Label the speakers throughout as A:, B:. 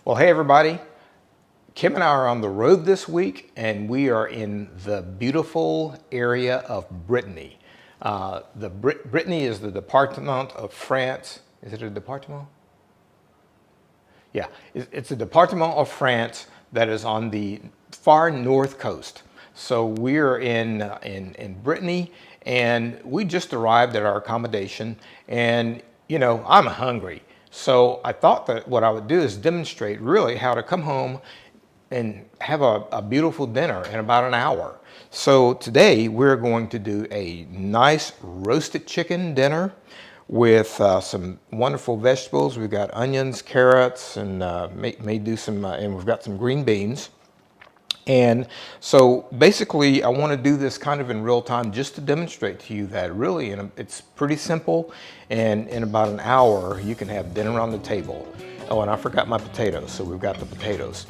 A: Well, hey everybody. Kim and I are on the road this week, and we are in the beautiful area of Brittany. Brittany is the department of France. Is it a department? Yeah, it's a department of France that is on the far north coast. So we're in Brittany, and we just arrived at our accommodation, and you know, I'm hungry. So I thought that what I would do is demonstrate really how to come home and have a beautiful dinner in about an hour. So today we're going to do a nice roasted chicken dinner with some wonderful vegetables. We've got onions, carrots, and may do some, and we've got some green beans. And so basically I want to do this kind of in real time just to demonstrate to you that really it's pretty simple, and in about an hour you can have dinner on the table. Oh, and I forgot my potatoes, so we've got the potatoes.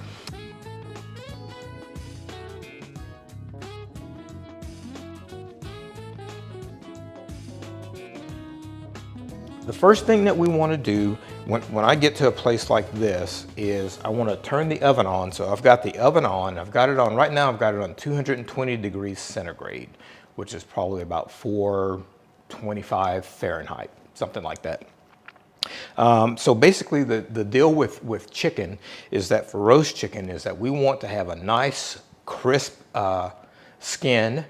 A: The first thing that we want to do when I get to a place like this is I want to turn the oven on. So I've got the oven on. I've got it on right now. I've got it on 220 degrees centigrade, which is probably about 425 Fahrenheit, something like that. So basically the deal with chicken is that for roast chicken is that we want to have a nice crisp skin.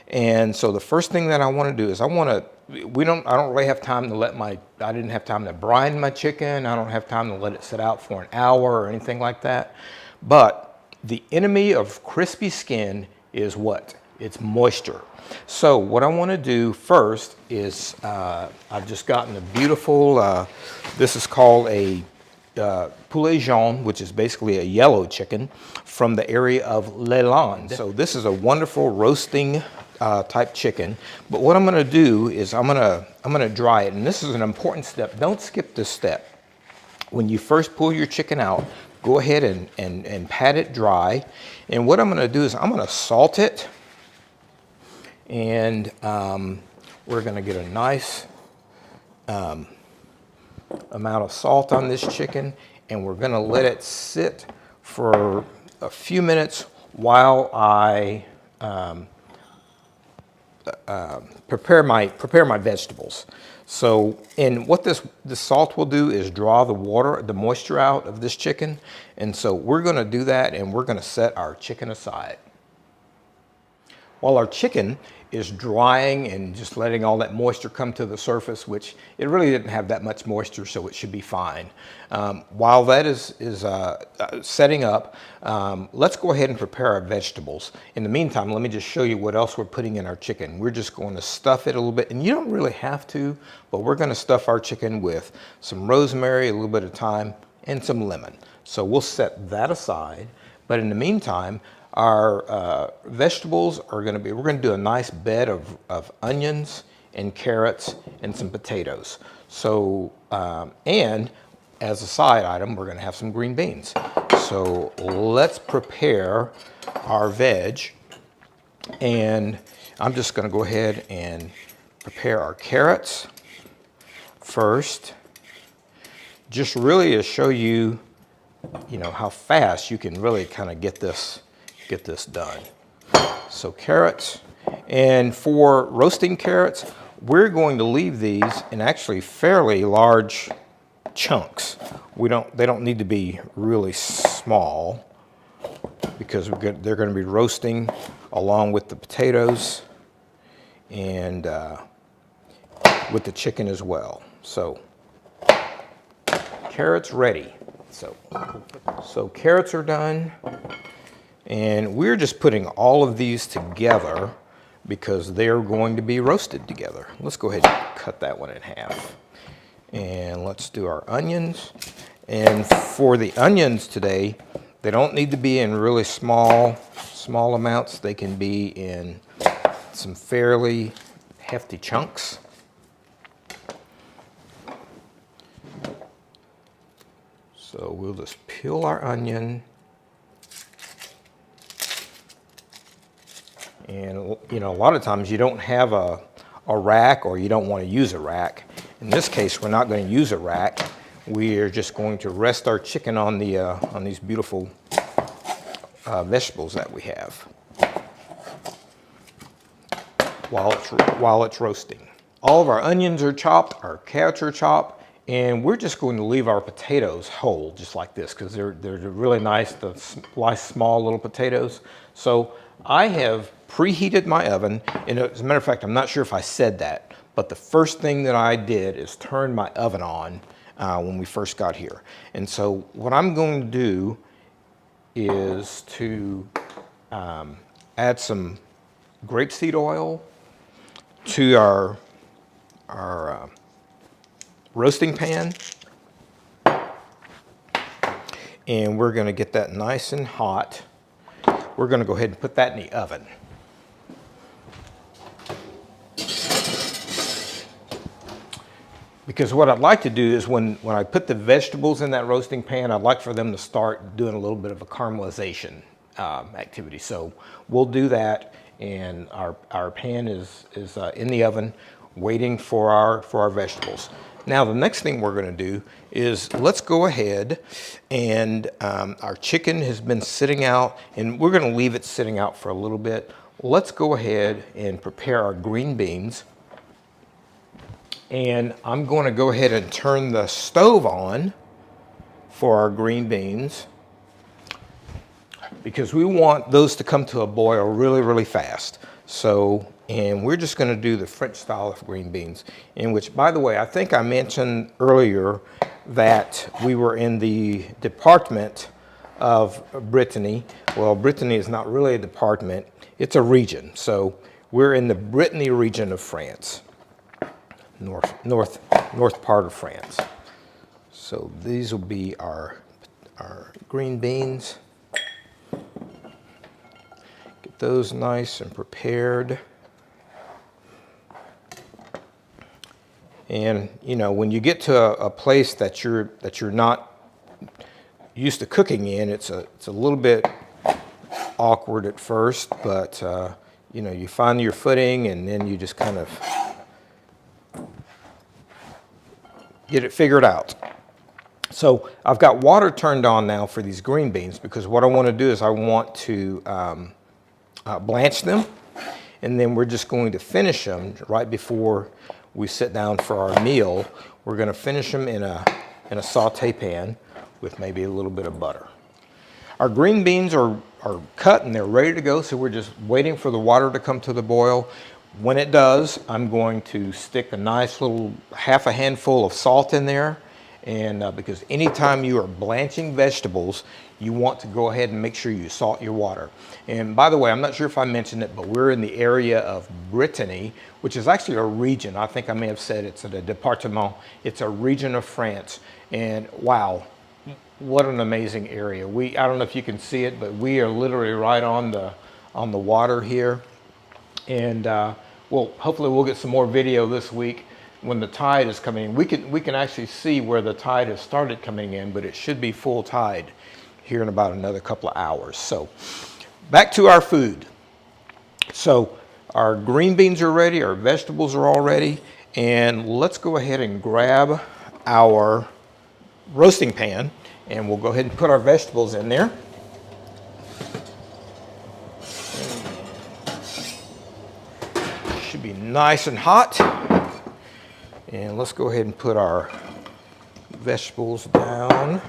A: And so the first thing that I want to do is I don't really have time to I didn't have time to brine my chicken. I don't have time to let it sit out for an hour or anything like that. But the enemy of crispy skin is what? It's moisture. So what I want to do first is I've just gotten a beautiful, this is called a poulet jaune, which is basically a yellow chicken from the area of Leland. So this is a wonderful roasting type chicken. But what I'm going to do is I'm going to dry it, and this is an important step. Don't skip this step. When you first pull your chicken out, go ahead and pat it dry. And what I'm going to do is I'm going to salt it, and we're going to get a nice amount of salt on this chicken, and we're going to let it sit for a few minutes while I prepare my vegetables. So, and what the salt will do is draw the moisture out of this chicken, and so we're going to do that, and we're going to set our chicken aside. While our chicken is drying and just letting all that moisture come to the surface, which it really didn't have that much moisture, so it should be fine. While that is setting up, let's go ahead and prepare our vegetables. In the meantime, let me just show you what else we're putting in our chicken. We're just going to stuff it a little bit, and you don't really have to, but we're going to stuff our chicken with some rosemary, a little bit of thyme, and some lemon. So we'll set that aside, but in the meantime, our vegetables are going to be, we're going to do a nice bed of onions and carrots and some potatoes. So, and as a side item, we're going to have some green beans. So let's prepare our veg. And I'm just going to go ahead and prepare our carrots first. Just really to show you, how fast you can really kind of get this done. So carrots, and for roasting carrots, we're going to leave these in actually fairly large chunks. They don't need to be really small because they're going to be roasting along with the potatoes and with the chicken as well. So carrots ready. So carrots are done. And we're just putting all of these together because they're going to be roasted together. Let's go ahead and cut that one in half. And let's do our onions. And for the onions today, they don't need to be in really small amounts. They can be in some fairly hefty chunks. So we'll just peel our onion. And a lot of times you don't have a rack, or you don't want to use a rack. In this case, we're not going to use a rack. we are just going to rest our chicken on these beautiful vegetables that we have while it's roasting. All of our onions are chopped, our carrots are chopped, and we're just going to leave our potatoes whole, just like this, because they're really nice, small little potatoes. So I have preheated my oven, and as a matter of fact, I'm not sure if I said that, but the first thing that I did is turn my oven on when we first got here. And so what I'm going to do is to add some grapeseed oil to our roasting pan, and we're going to get that nice and hot. We're going to go ahead and put that in the oven. Because what I'd like to do is when I put the vegetables in that roasting pan, I'd like for them to start doing a little bit of a caramelization activity. So we'll do that, and our pan is in the oven waiting for our vegetables. Now the next thing we're going to do is let's go ahead and our chicken has been sitting out, and we're going to leave it sitting out for a little bit. Let's go ahead and prepare our green beans. And I'm going to go ahead and turn the stove on for our green beans, because we want those to come to a boil really, really fast. So, and we're just going to do the French style of green beans, in which, by the way, I think I mentioned earlier that we were in the department of Brittany. Well, Brittany is not really a department, it's a region. So we're in the Brittany region of France. North part of France. So these will be our green beans. Get those nice and prepared. And you know, when you get to a place that you're not used to cooking in, it's a little bit awkward at first, but you know, you find your footing, and then you just kind of get it figured out. So I've got water turned on now for these green beans, because what I want to do is I want to blanch them, and then we're just going to finish them right before we sit down for our meal. We're going to finish them in a saute pan with maybe a little bit of butter. Our green beans are cut and they're ready to go, so we're just waiting for the water to come to the boil. When it does, I'm going to stick a nice little half a handful of salt in there. And because anytime you are blanching vegetables, you want to go ahead and make sure you salt your water. And by the way, I'm not sure if I mentioned it, but we're in the area of Brittany, which is actually a region. I think I may have said it's a département. It's a region of France. And wow, what an amazing area. I don't know if you can see it, but we are literally right on the water here. And well, hopefully we'll get some more video this week when the tide is coming in. We can actually see where the tide has started coming in, but it should be full tide here in about another couple of hours. So back to our food. So our green beans are ready, our vegetables are all ready, and let's go ahead and grab our roasting pan, and we'll go ahead and put our vegetables in there. Should be nice and hot. And let's go ahead and put our vegetables down.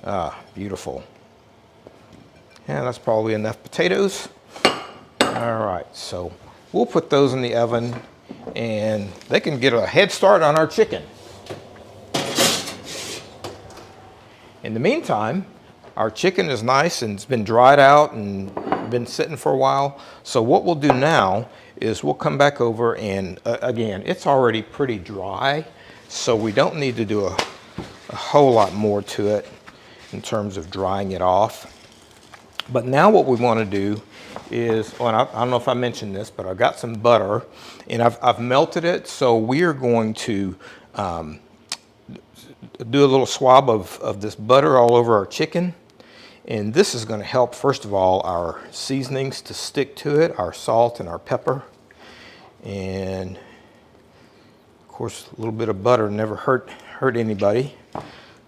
A: Ah, beautiful. And that's probably enough potatoes. All right, so we'll put those in the oven, and they can get a head start on our chicken. In the meantime, our chicken is nice and it's been dried out and been sitting for a while. So what we'll do now is we'll come back over, and again, it's already pretty dry, so we don't need to do a whole lot more to it in terms of drying it off. But now what we want to do is, well, I don't know if I mentioned this, but I've got some butter, and I've melted it, so we are going to do a little swab of this butter all over our chicken. And this is going to help, first of all, our seasonings to stick to it, our salt and our pepper. And of course, a little bit of butter never hurt anybody.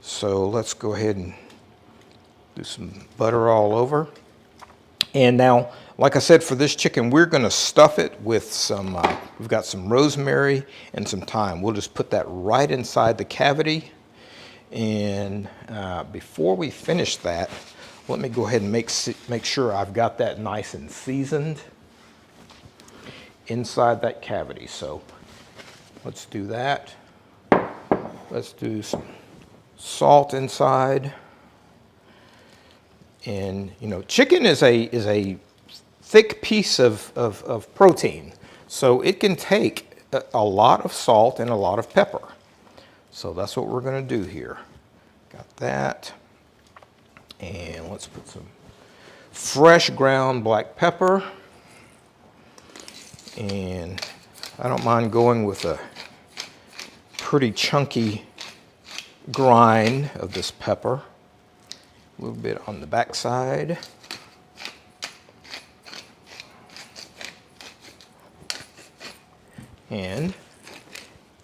A: So let's go ahead and do some butter all over. And now, like I said, for this chicken, we're going to stuff it with some, we've got some rosemary and some thyme. We'll just put that right inside the cavity. And before we finish that, let me go ahead and make sure I've got that nice and seasoned inside that cavity. So let's do that. Let's do some salt inside. And you know, chicken is a thick piece of protein, so it can take a lot of salt and a lot of pepper. So that's what we're going to do here. Got that. And let's put some fresh ground black pepper. And I don't mind going with a pretty chunky grind of this pepper. A little bit on the back side. And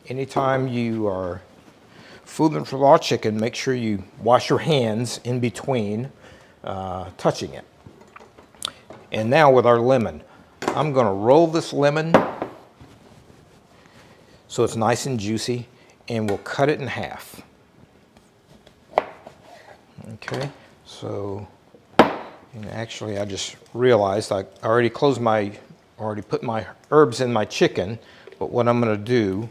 A: anytime you are fooling for raw chicken, make sure you wash your hands in between touching it. And now with our lemon, I'm going to roll this lemon so it's nice and juicy, and we'll cut it in half. Okay, so, and actually I just realized I already put my herbs in my chicken, but what I'm going to do,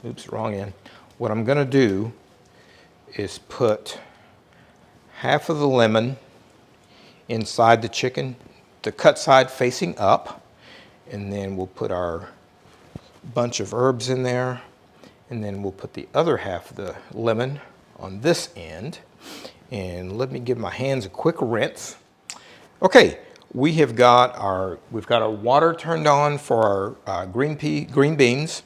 A: oops, wrong end. What I'm going to do is put half of the lemon inside the chicken, the cut side facing up, and then we'll put our bunch of herbs in there, and then we'll put the other half of the lemon on this end. And let me give my hands a quick rinse. Okay, we've got our water turned on for our green beans.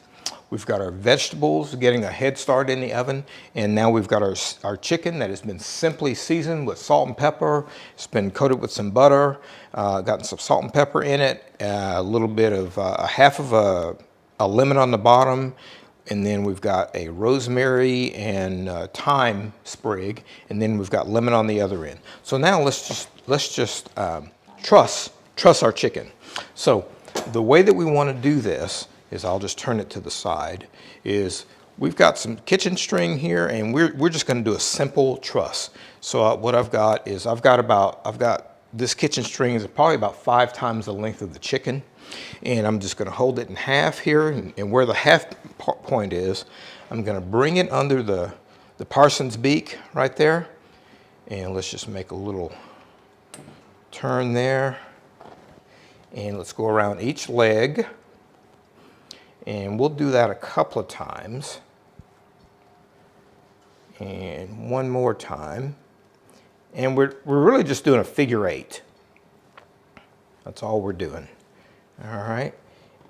A: We've got our vegetables getting a head start in the oven, and now we've got our chicken that has been simply seasoned with salt and pepper. It's been coated with some butter, gotten some salt and pepper in it, a little bit of a half of a lemon on the bottom, and then we've got a rosemary and thyme sprig, and then we've got lemon on the other end. So now let's just truss our chicken. So the way that we want to do this is, I'll just turn it to the side, is we've got some kitchen string here, and we're just going to do a simple truss. So what I've got is I've got this kitchen string is probably about 5 times the length of the chicken, and I'm just going to hold it in half here, and where the half point is, I'm going to bring it under the parson's beak right there, and let's just make a little turn there, and let's go around each leg. And we'll do that a couple of times. And one more time. And we're really just doing a figure 8. That's all we're doing. All right.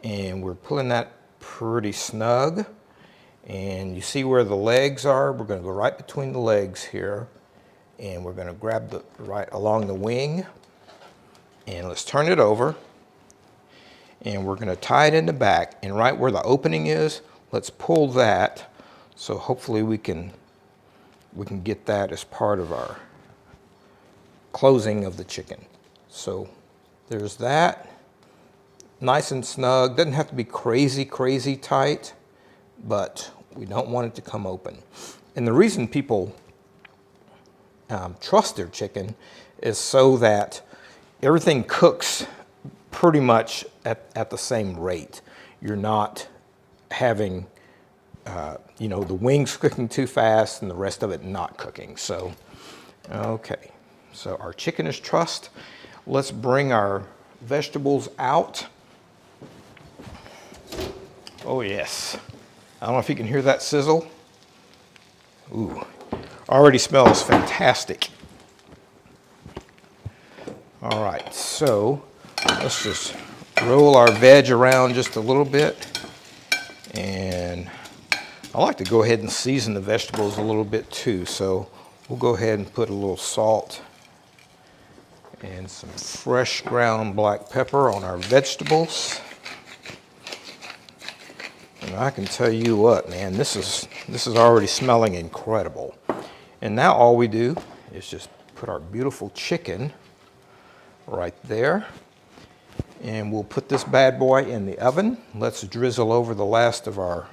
A: And we're pulling that pretty snug. And you see where the legs are? We're going to go right between the legs here. And we're going to grab right along the wing. And let's turn it over. And we're going to tie it in the back, and right where the opening is, let's pull that, so hopefully we can get that as part of our closing of the chicken. So there's that, nice and snug. Doesn't have to be crazy tight, but we don't want it to come open. And the reason people trust their chicken is so that everything cooks pretty much at the same rate. You're not having, you know, the wings cooking too fast and the rest of it not cooking. So, okay, so our chicken is trussed. Let's bring our vegetables out. Oh yes, I don't know if you can hear that sizzle. Ooh, already smells fantastic. All right, so let's just roll our veg around just a little bit. And I like to go ahead and season the vegetables a little bit too. So we'll go ahead and put a little salt and some fresh ground black pepper on our vegetables. And I can tell you what, man, this is already smelling incredible. And now all we do is just put our beautiful chicken right there. And we'll put this bad boy in the oven. Let's drizzle over the last of our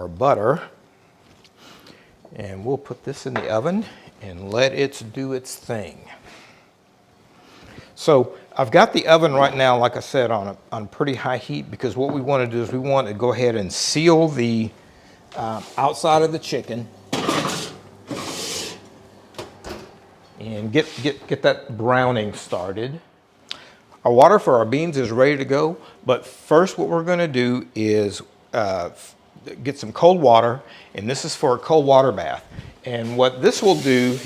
A: butter. And we'll put this in the oven and let it do its thing. So I've got the oven right now, like I said, on pretty high heat, because what we want to do is we want to go ahead and seal the outside of the chicken and get that browning started. Our water for our beans is ready to go, but first what we're going to do is get some cold water, and this is for a cold water bath. And what this will do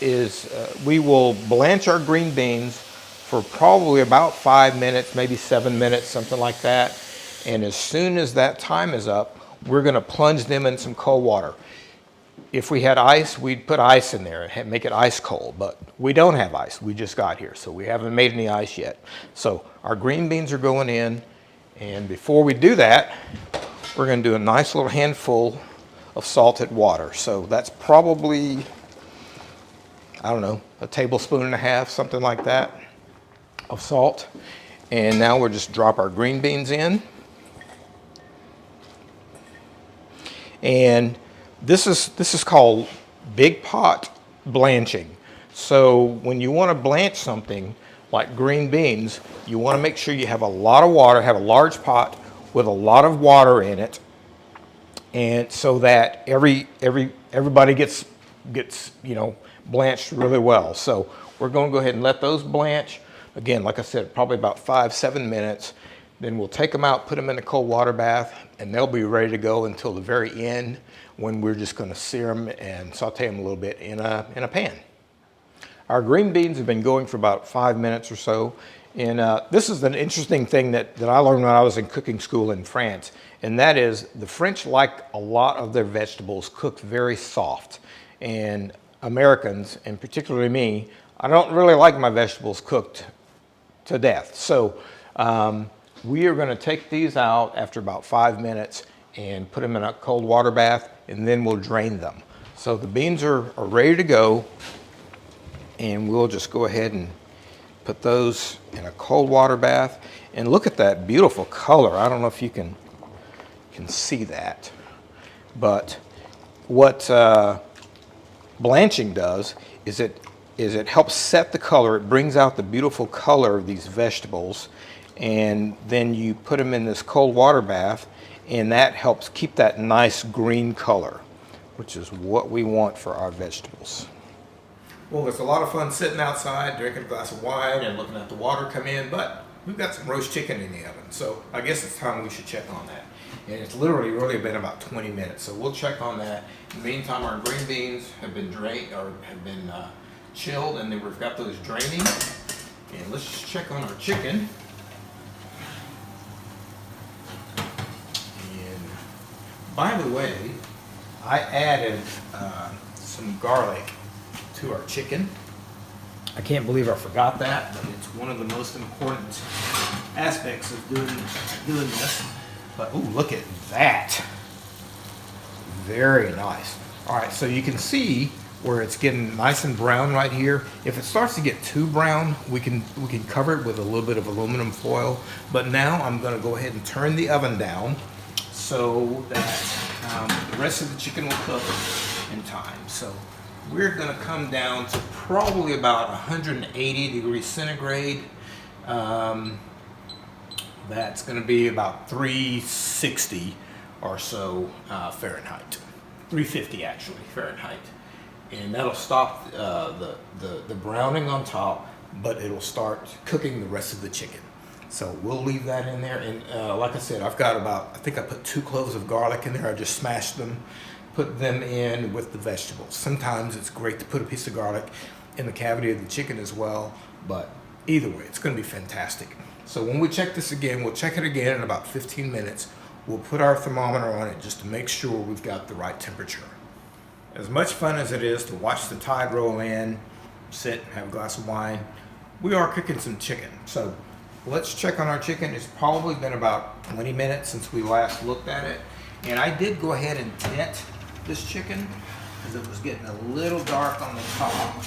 A: is we will blanch our green beans for probably about 5 minutes, maybe 7 minutes, something like that. And as soon as that time is up, we're going to plunge them in some cold water. If we had ice, we'd put ice in there and make it ice cold, but we don't have ice. We just got here, so we haven't made any ice yet. So our green beans are going in, and before we do that, we're going to do a nice little handful of salted water. So that's probably, I don't know, a tablespoon and a half, something like that, of salt. And now we'll just drop our green beans in. And this is called big pot blanching. So when you want to blanch something like green beans, you want to make sure you have a lot of water, have a large pot with a lot of water in it, and so that everybody gets blanched really well. So we're going to go ahead and let those blanch. Again, like I said, probably about 5-7 minutes. Then we'll take them out, put them in a cold water bath, and they'll be ready to go until the very end, when we're just going to sear them and saute them a little bit in a pan. Our green beans have been going for about 5 minutes or so. And this is an interesting thing that I learned when I was in cooking school in France. And that is, the French like a lot of their vegetables cooked very soft. And Americans, and particularly me, I don't really like my vegetables cooked to death. So we are going to take these out after about 5 minutes and put them in a cold water bath, and then we'll drain them. So the beans are ready to go, and we'll just go ahead and put those in a cold water bath. And look at that beautiful color. I don't know if you can see that, but what blanching does is it helps set the color. It brings out the beautiful color of these vegetables, and then you put them in this cold water bath, and that helps keep that nice green color, which is what we want for our vegetables. Well, it's a lot of fun sitting outside, drinking a glass of wine and looking at the water come in, but we've got some roast chicken in the oven, so I guess it's time we should check on that. And it's literally really been about 20 minutes, so we'll check on that. In the meantime, our green beans have been drained, or have been chilled, and then we've got those draining. And let's just check on our chicken. And by the way, I added some garlic to our chicken. I can't believe I forgot that, but it's one of the most important aspects of doing this. But ooh, look at that. Very nice. All right, so you can see where it's getting nice and brown right here. If it starts to get too brown, we can cover it with a little bit of aluminum foil. But now I'm going to go ahead and turn the oven down so that the rest of the chicken will cook in time. So we're going to come down to probably about 180 degrees centigrade. That's going to be about 360 or so Fahrenheit. 350 actually Fahrenheit. And that'll stop the browning on top, but it'll start cooking the rest of the chicken. So we'll leave that in there. And like I said, I've got I think I put 2 cloves of garlic in there. I just smashed them, put them in with the vegetables. Sometimes it's great to put a piece of garlic in the cavity of the chicken as well, but either way, it's going to be fantastic. So when we check this again, we'll check it again in about 15 minutes. We'll put our thermometer on it just to make sure we've got the right temperature. As much fun as it is to watch the tide roll in, sit, have a glass of wine, we are cooking some chicken. So let's check on our chicken. It's probably been about 20 minutes since we last looked at it. And I did go ahead and tint this chicken because it was getting a little dark on the top.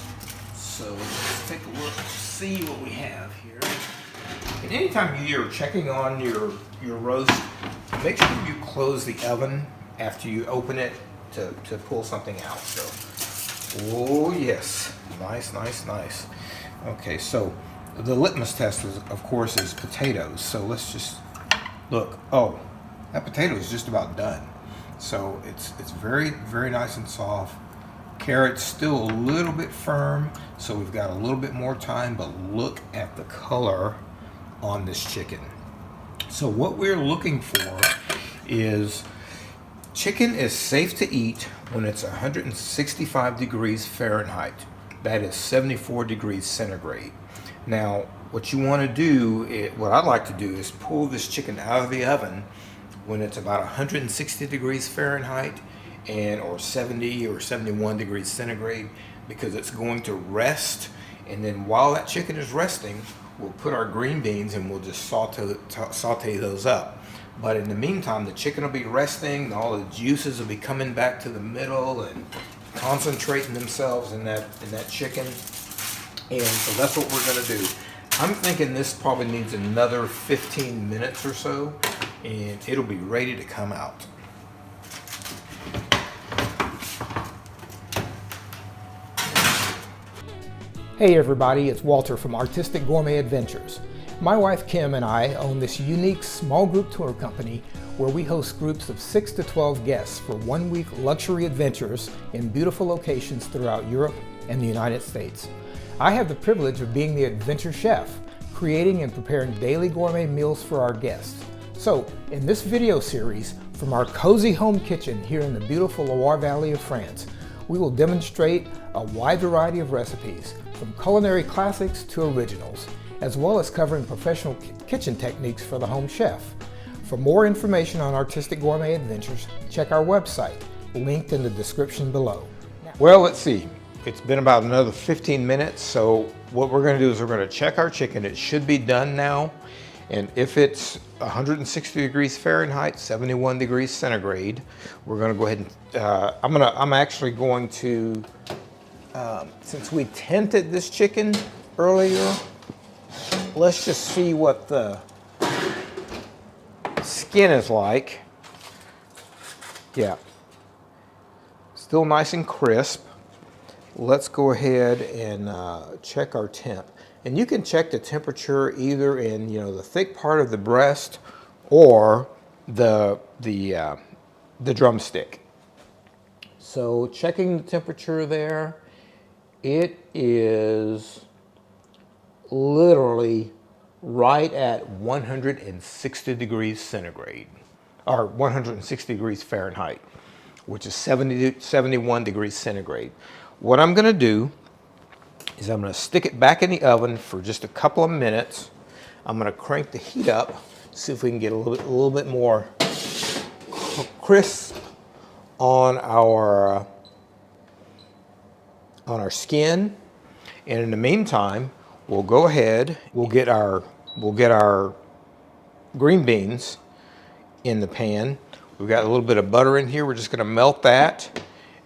A: So let's take a look, see what we have here. And anytime you're checking on your roast, make sure you close the oven after you open it to pull something out. So, oh yes, nice, nice, nice. Okay, so the litmus test, is, of course, is potatoes. So let's just look. Oh, that potato is just about done. So it's very, very nice and soft. Carrot's still a little bit firm, so we've got a little bit more time, but look at the color on this chicken. So what we're looking for is chicken is safe to eat when it's 165 degrees Fahrenheit. That is 74 degrees centigrade. Now, what you want to do, what I'd like to do is pull this chicken out of the oven when it's about 160 degrees Fahrenheit or 70 or 71 degrees centigrade, because it's going to rest. And then while that chicken is resting, we'll put our green beans and we'll just saute those up. But in the meantime, the chicken will be resting, all the juices will be coming back to the middle and concentrating themselves in that chicken. And so that's what we're gonna do. I'm thinking this probably needs another 15 minutes or so, and it'll be ready to come out.
B: Hey everybody, it's Walter from Artistic Gourmet Adventures. My wife Kim and I own this unique small group tour company where we host groups of 6 to 12 guests for 1 week luxury adventures in beautiful locations throughout Europe and the United States. I have the privilege of being the adventure chef, creating and preparing daily gourmet meals for our guests. So, in this video series, from our cozy home kitchen here in the beautiful Loire Valley of France, we will demonstrate a wide variety of recipes, from culinary classics to originals, as well as covering professional kitchen techniques for the home chef. For more information on Artistic Gourmet Adventures, check our website, linked in the description below.
A: Well, let's see. It's been about another 15 minutes, so what we're going to do is we're going to check our chicken. It should be done now, and if it's 160 degrees Fahrenheit, 71 degrees centigrade, we're going to go ahead and I'm actually going to, since we tinted this chicken earlier, let's just see what the skin is like. Yeah, still nice and crisp. Let's go ahead and check our temp. And you can check the temperature either in the thick part of the breast or the drumstick. So checking the temperature there, it is literally right at 160 degrees centigrade, or 160 degrees Fahrenheit, which is 71 degrees centigrade. What I'm going to do is I'm going to stick it back in the oven for just a couple of minutes. I'm going to crank the heat up, see if we can get a little bit more crisp on our skin. And in the meantime, we'll go ahead. We'll get our green beans in the pan. We've got a little bit of butter in here. We're just going to melt that,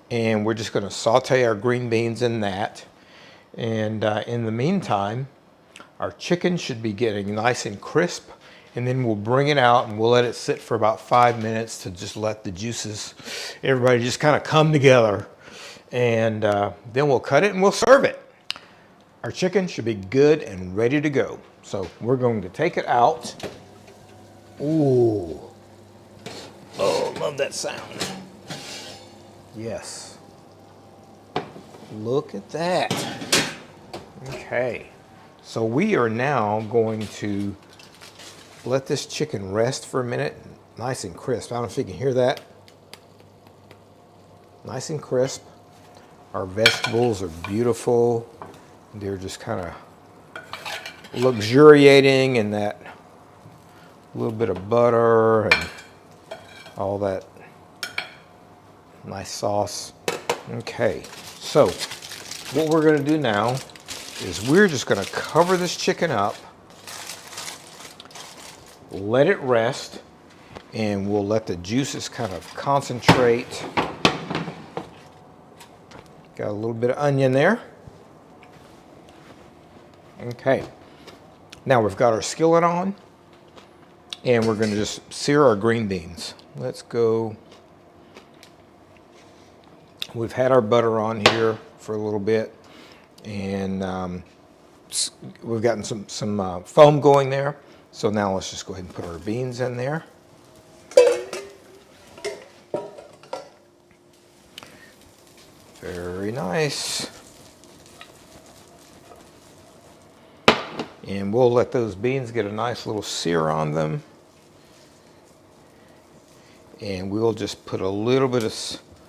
A: and we're just going to saute our green beans in that. And in the meantime, our chicken should be getting nice and crisp, and then we'll bring it out and we'll let it sit for about 5 minutes to just let the juices, everybody just kind of come together. And then we'll cut it and we'll serve it. Our chicken should be good and ready to go. So we're going to take it out. Ooh. Oh, love that sound. Yes. Look at that. Okay. So we are now going to let this chicken rest for a minute. Nice and crisp. I don't know if you can hear that. Nice and crisp. Our vegetables are beautiful. They're just kind of luxuriating in that little bit of butter and all that nice sauce. Okay, so what we're going to do now is we're just going to cover this chicken up let it rest, and we'll let the juices kind of concentrate. Got a little bit of onion there. Okay, now we've got our skillet on, and we're going to just sear our green beans. Let's go. We've had our butter on here for a little bit, and we've gotten some foam going there. So now let's just go ahead and put our beans in there. Very nice. And we'll let those beans get a nice little sear on them. And we'll just put a little bit of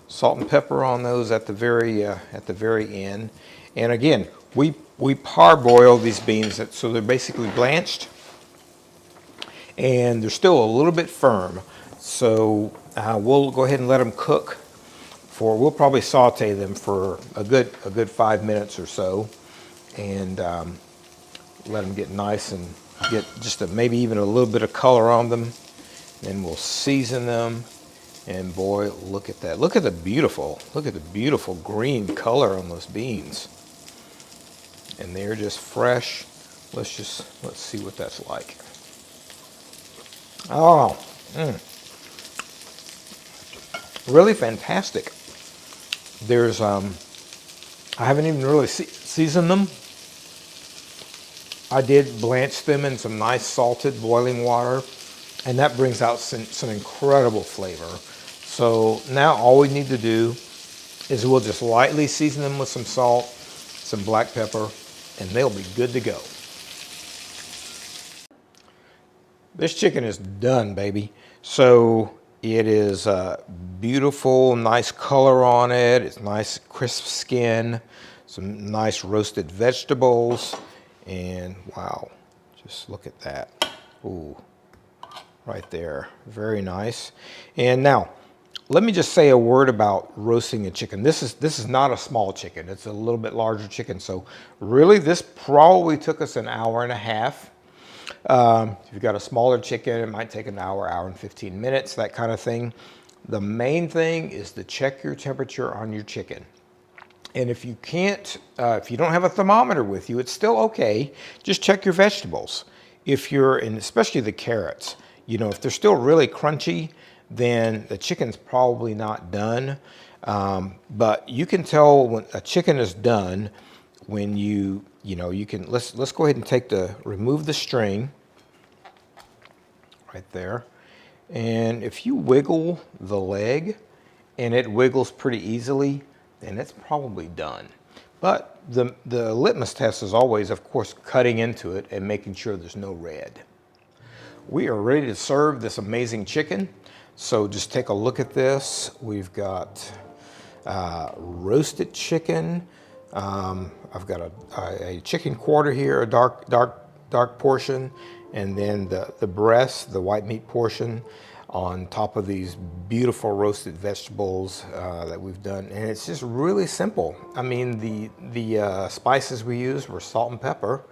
A: salt and pepper on those at the very end. And again, we parboil these beans so they're basically blanched, and they're still a little bit firm. So we'll go ahead and let them cook for. We'll probably saute them for a good 5 minutes or so, and let them get nice and get just maybe even a little bit of color on them. Then we'll season them, and boy, look at that! Look at the beautiful green color on those beans, and they're just fresh. Let's see what that's like. Oh, really fantastic. There's I haven't even really seasoned them. I did blanch them in some nice salted boiling water, and that brings out some incredible flavor. So now all we need to do is we'll just lightly season them with some salt, some black pepper, and they'll be good to go. This chicken is done, baby. So it is beautiful, nice color on it. It's nice crisp skin, some nice roasted vegetables, and wow, just look at that. Ooh, right there, very nice. And now, let me just say a word about roasting a chicken. This is not a small chicken. It's a little bit larger chicken. So really, this probably took us an hour and a half. If you've got a smaller chicken, it might take an hour and 15 minutes, that kind of thing. The main thing is to check your temperature on your chicken. And if you can't, if you don't have a thermometer with you, it's still okay. Just check your vegetables. And especially the carrots, if they're still really crunchy, then the chicken's probably not done. But you can tell when a chicken is done when you can, let's go ahead and remove the string right there. And if you wiggle the leg and it wiggles pretty easily, then it's probably done. But the litmus test is always, of course, cutting into it and making sure there's no red. We are ready to serve this amazing chicken. So just take a look at this. We've got roasted chicken. I've got a chicken quarter here, a dark portion, and then the breast, the white meat portion, on top of these beautiful roasted vegetables that we've done. And it's just really simple. I mean, the spices we used were salt and pepper,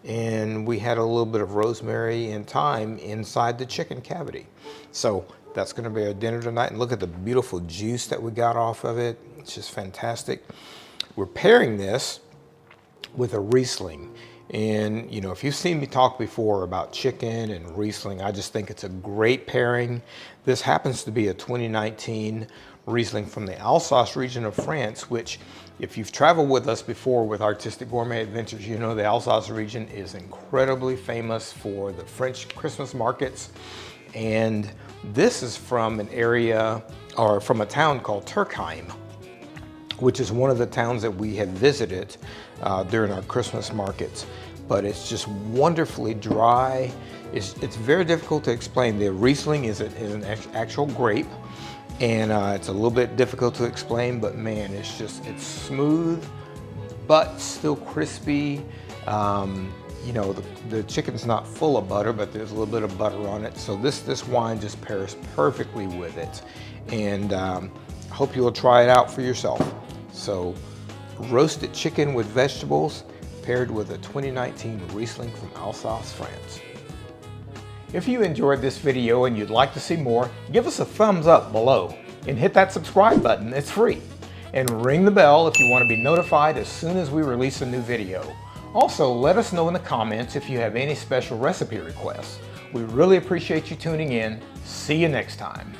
A: and we had a little bit of rosemary and thyme inside the chicken cavity. So that's gonna be our dinner tonight. And look at the beautiful juice that we got off of it. It's just fantastic. We're pairing this with a Riesling. And if you've seen me talk before about chicken and Riesling, I just think it's a great pairing. This happens to be a 2019 Riesling from the Alsace region of France, which, if you've traveled with us before with Artistic Gourmet Adventures, you know the Alsace region is incredibly famous for the French Christmas markets. And this is from an area, or from a town called Thyme, which is one of the towns that we have visited during our Christmas markets. But it's just wonderfully dry. It's very difficult to explain. The Riesling is an actual grape, and it's a little bit difficult to explain, but man, it's smooth, but still crispy. The chicken's not full of butter, but there's a little bit of butter on it. So this wine just pairs perfectly with it. And I hope you'll try it out for yourself. So roasted chicken with vegetables paired with a 2019 Riesling from Alsace, France.
B: If you enjoyed this video and you'd like to see more, give us a thumbs up below and hit that subscribe button, it's free. And ring the bell if you want to be notified as soon as we release a new video. Also, let us know in the comments if you have any special recipe requests. We really appreciate you tuning in. See you next time.